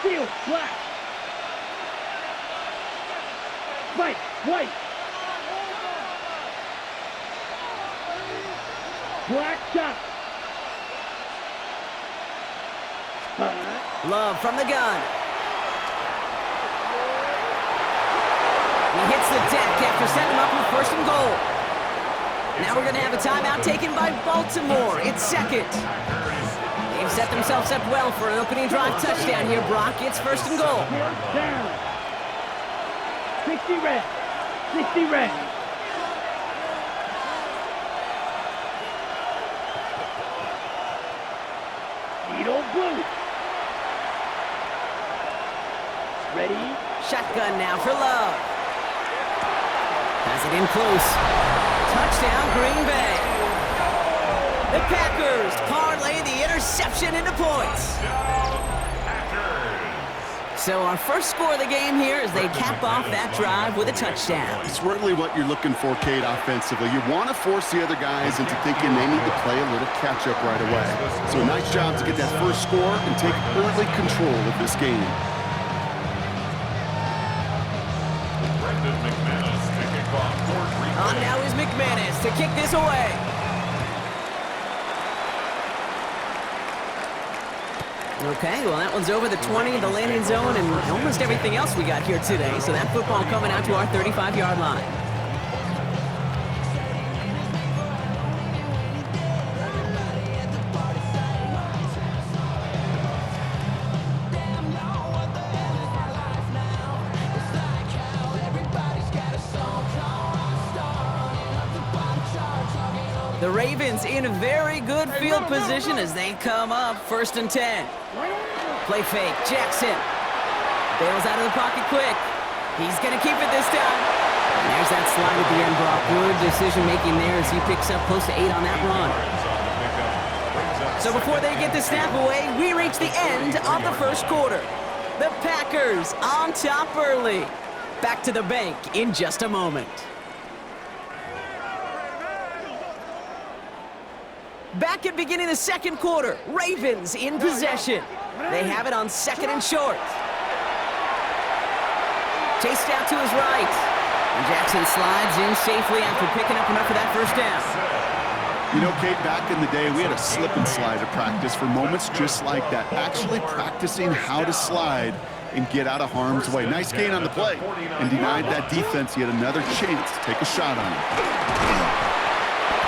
Steal. Black. White. White. Black shot. Love from the gun. He hits the deck after setting him up with first and goal. Now we're going to have a timeout taken by Baltimore. It's second. They've set themselves up well for an opening drive touchdown here, Brock. It's first and goal. Down. 60 red. 60 red. Needle blue. Ready? Shotgun now for Love. Has it in close. Touchdown, Green Bay. The Packers parlay the interception into points. So our first score of the game here is they cap off that drive with a touchdown. It's really what you're looking for, Kate, offensively. You want to force the other guys into thinking they need to play a little catch-up right away. So a nice job to get that first score and take early control of this game. On now is McManus to kick this away. Okay, well, that one's over the 20, the landing zone, and almost everything else we got here today. So that football coming out to our 35-yard line. The Ravens in a very good field position as they come up first and 10. Play fake, Jackson. Bails out of the pocket quick. He's going to keep it this time. And there's that slide at the end, Brock. Good decision-making there as he picks up close to 8 on that run. So before they get the snap away, we reach the end of the first quarter. The Packers on top early. Back to the bank in just a moment. Back at beginning of the second quarter, Ravens in possession. They have it on second and short. Chased out to his right. And Jackson slides in safely after picking up enough of that first down. You know, Kate, back in the day, we had a slip and slide at practice for moments just like that. Actually practicing how to slide and get out of harm's way. Nice gain on the play. And denied that defense yet another chance to take a shot on him.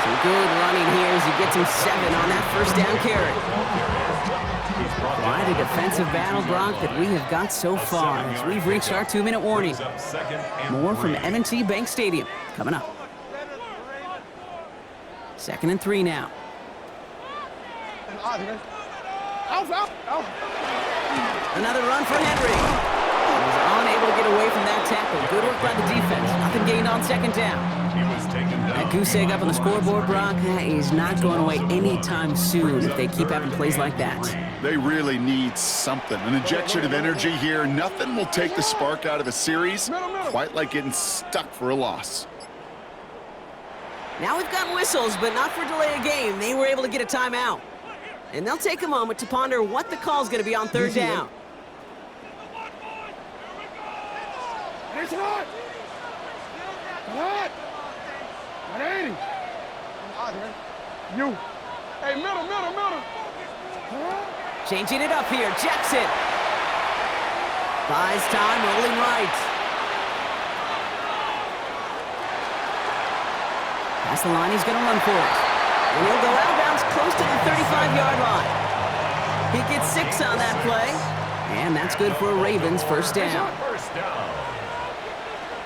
Some good running here as he gets him 7 on that first down carry. Quite a defensive battle, Brock, that we have got so far as we've reached our 2-minute warning. More from M&T Bank Stadium coming up. 2nd and 3 now. Another run for Henry. He was unable to get away from that tackle. Good work by the defense. Nothing gained on 2nd down. That goose egg up on the scoreboard, Brock, is not going away anytime soon if they keep having plays like that. They really need something. An injection of energy here. Nothing will take the spark out of a series quite like getting stuck for a loss. Now we've got whistles, but not for delay of game. They were able to get a timeout. And they'll take a moment to ponder what the call is going to be on 3rd down. It's hot! Hot! 180! You! Hey, middle! Changing it up here, Jackson. Buys time, rolling right. Past the line, he's going to run for it. And he'll go out of bounds close to the 35-yard line. He gets 6 on that play. And that's good for a Ravens first down.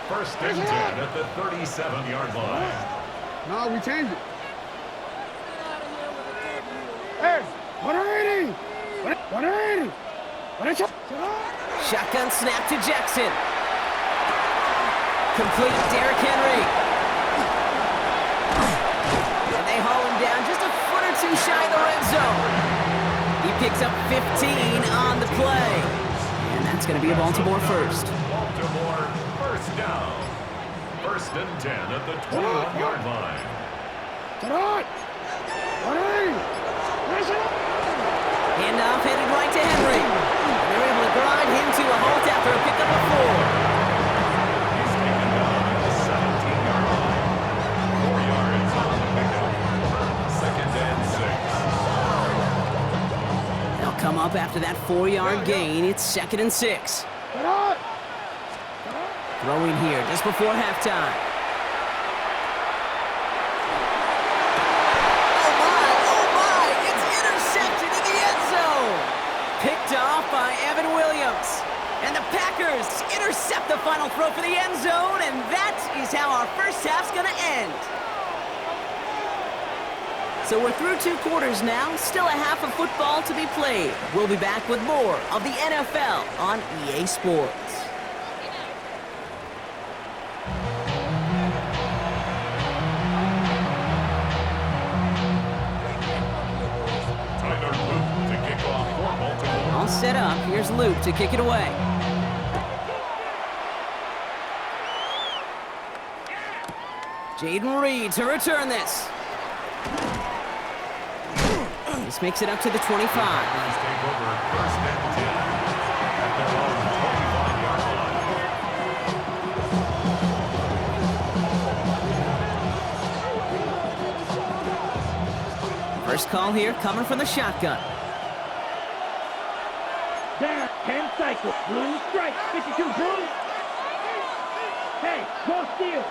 First and 10 at the 37-yard line. No, we changed it. Hey, 180! 180! Shotgun snap to Jackson. Complete Derrick Henry. And they haul him down just a foot or two shy of the red zone. He picks up 15 on the play. And that's going to be a Baltimore first. Baltimore first down. First and 10 at the 21-yard line. Handoff headed right to Henry. They're able to grind up after that 4-yard gain. It's 2nd and 6. Throwing here just before halftime. Oh my, it's intercepted in the end zone. Picked off by Evan Williams. And the Packers intercept the final throw for the end zone, and that is how our first half's gonna end. So we're through 2 quarters now, still a half of football to be played. We'll be back with more of the NFL on EA Sports. All set up, here's Luke to kick it away. Jaden Reed to return this. This makes it up to the 25. First call here coming from the shotgun. Down, 10 cycle, blue strike, 52 blue. Hey, go steal.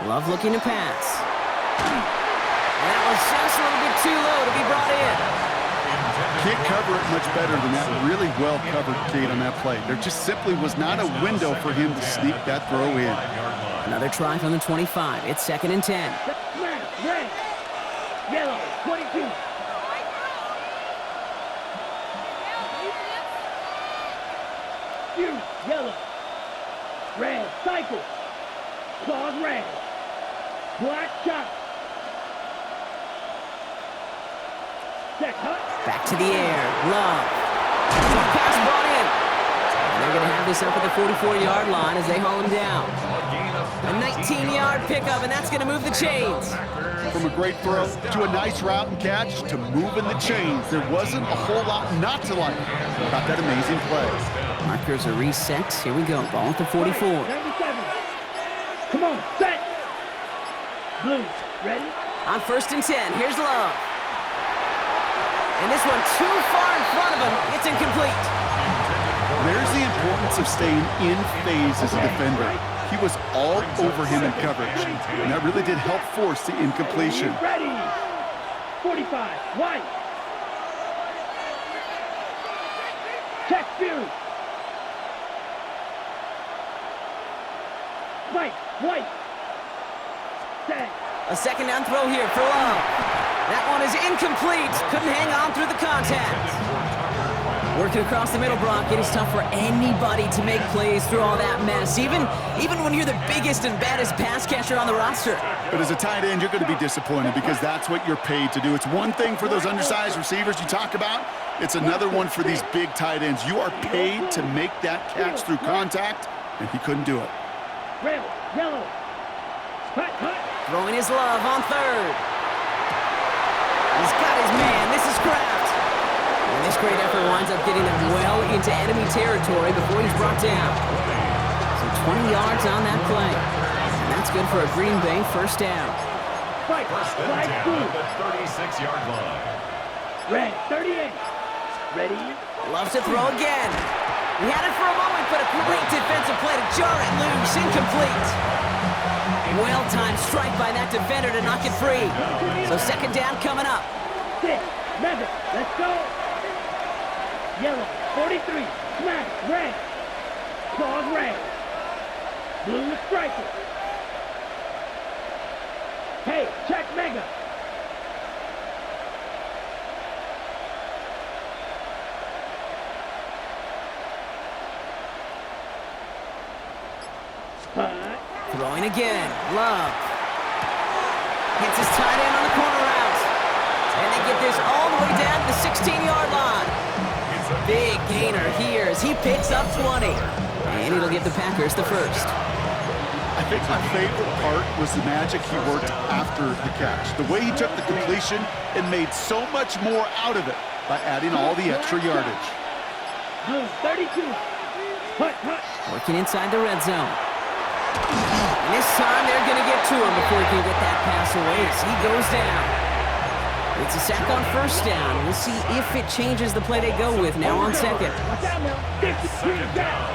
Love looking to pass. And that was just a little bit too low to be brought in. Can't cover it much better than that. Really well covered, Kate, on that play. There just simply was not a window for him to sneak that throw in. Another try from the 25. It's 2nd and 10. Red, yellow, 22. Yellow, red, cycle, claws red, black shot. Back to the air, Love. Pass brought in. And they're going to have this up at the 44-yard line as they haul him down. A 19-yard pickup, and that's going to move the chains. From a great throw to a nice route and catch to moving the chains, there wasn't a whole lot not to like about that amazing play. Markers are reset. Here we go. Ball at the 44. 97. Come on, set. Blue, ready? On 1st and 10, here's Love. And this one too far in front of him. It's incomplete. There's the importance of staying in phase as a defender. He was all over him in coverage, and that really did help force the incompletion. Ready. 45, white. Check Fury. White. Set. A 2nd down throw here for Love. That one is incomplete. Couldn't hang on through the contact. Working across the middle, Brock, it is tough for anybody to make plays through all that mess, even when you're the biggest and baddest pass catcher on the roster. But as a tight end, you're going to be disappointed because that's what you're paid to do. It's one thing for those undersized receivers you talk about. It's another one for these big tight ends. You are paid to make that catch through contact, and he couldn't do it. Red, yellow. Hut. Throwing his Love on 3rd. He's got his man. This is Kraft. And this great effort winds up getting them well into enemy territory before he's brought down. So 20 yards on that play. And that's good for a Green Bay first down. First and 10 at the 36-yard line. Red, 38. Ready? Loves to throw again. He had it for a moment, but a great defensive play to jar it loose. Incomplete. Well-timed strike by that defender to knock it free. So 2nd down coming up. 6, Mega, let's go. Yellow, 43, smash, red. Claws red. Blue striker. Hey, check Mega. Throwing again. Love. Hits his tight end on the corner route. And they get this all the way down to the 16-yard line. Big gainer here as he picks up 20. And it'll give the Packers the first. I think my favorite part was the magic he worked after the catch. The way he took the completion and made so much more out of it by adding all the extra yardage. Blue, 32. Hut. Working inside the red zone. And this time they're going to get to him before he can get that pass away as he goes down. It's a sack on first down. We'll see if it changes the play they go with now on second. Watch out now. 53 down.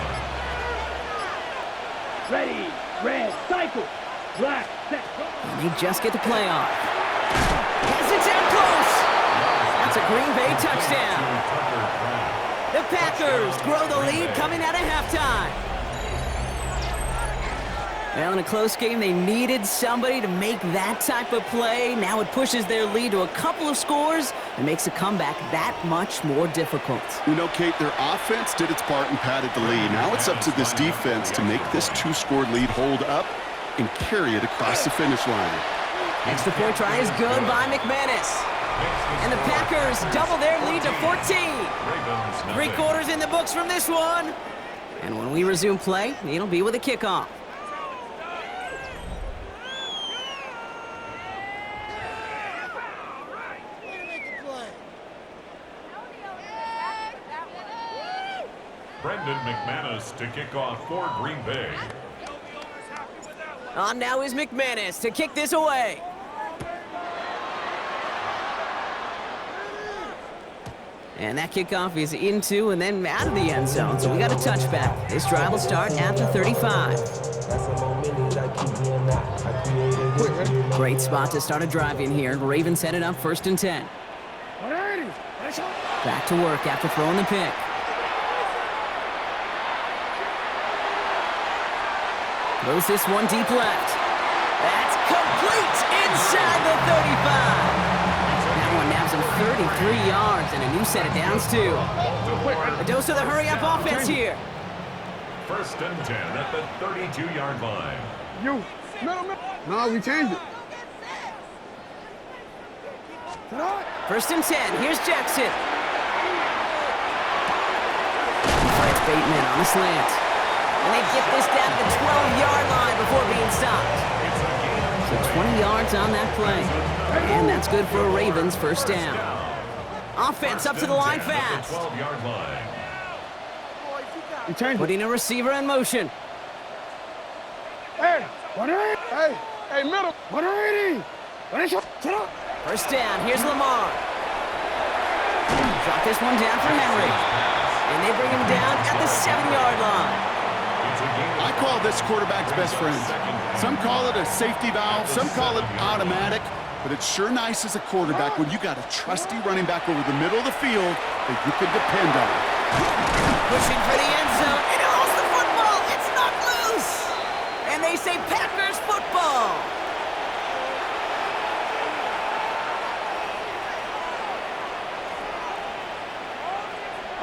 Ready, red, cycle. Black, set. And they just get the play off. Yes, it's out close. That's a Green Bay touchdown. The Packers grow the lead coming out of halftime. Well, in a close game, they needed somebody to make that type of play. Now it pushes their lead to a couple of scores and makes a comeback that much more difficult. You know, Kate, their offense did its part and padded the lead. Now it's up to this defense to make this two-score lead hold up and carry it across the finish line. Extra point try is good by McManus. And the Packers double their lead to 14. 3 quarters in the books from this one. And when we resume play, it'll be with a kickoff. Brendan McManus to kick off for Green Bay. On now is McManus to kick this away. And that kickoff is into and then out of the end zone. So we got a touchback. This drive will start after 35. Great spot to start a drive in here. Ravens headed up 1st and 10. Back to work after throwing the pick. Throws this one deep left. That's complete inside the 35. That one nabs him 33 yards and a new set of downs, too. A dose of the hurry-up offense here. 1st and 10 at the 32-yard line. You. Middle. No, we changed it. 1st and 10. Here's Jackson. Fights Bateman on the slant. And they get this down to the 12-yard line before being stopped. So 20 yards on that play. And that's good for a Ravens 1st down. Offense up to the line fast. 12-yard line. Putting a receiver in motion. Hey, 180. Hey, middle. 180. 1st down. Here's Lamar. Drop this one down for Henry. And they bring him down at the 7-yard line. I call this quarterback's best friend. Some call it a safety valve, some call it automatic, but it's sure nice as a quarterback when you got a trusty running back over the middle of the field that you can depend on. Pushing for the end zone, and he holds the football. It's not loose. And they say Packers football.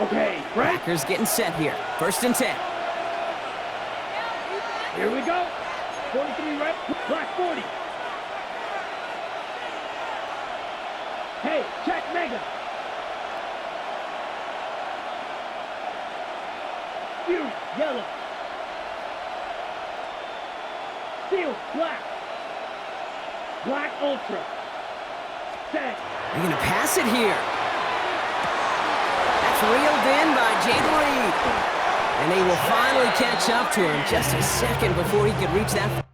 Okay, Frank. Packers getting set here. 1st and 10. Here we go. 43 right, black 40. Hey, check mega. You, yellow. Steel, black. Black ultra. Set. They're going to pass it here. That's reeled in by Jaden Reed. And they will finally catch up to him just a second before he could reach that.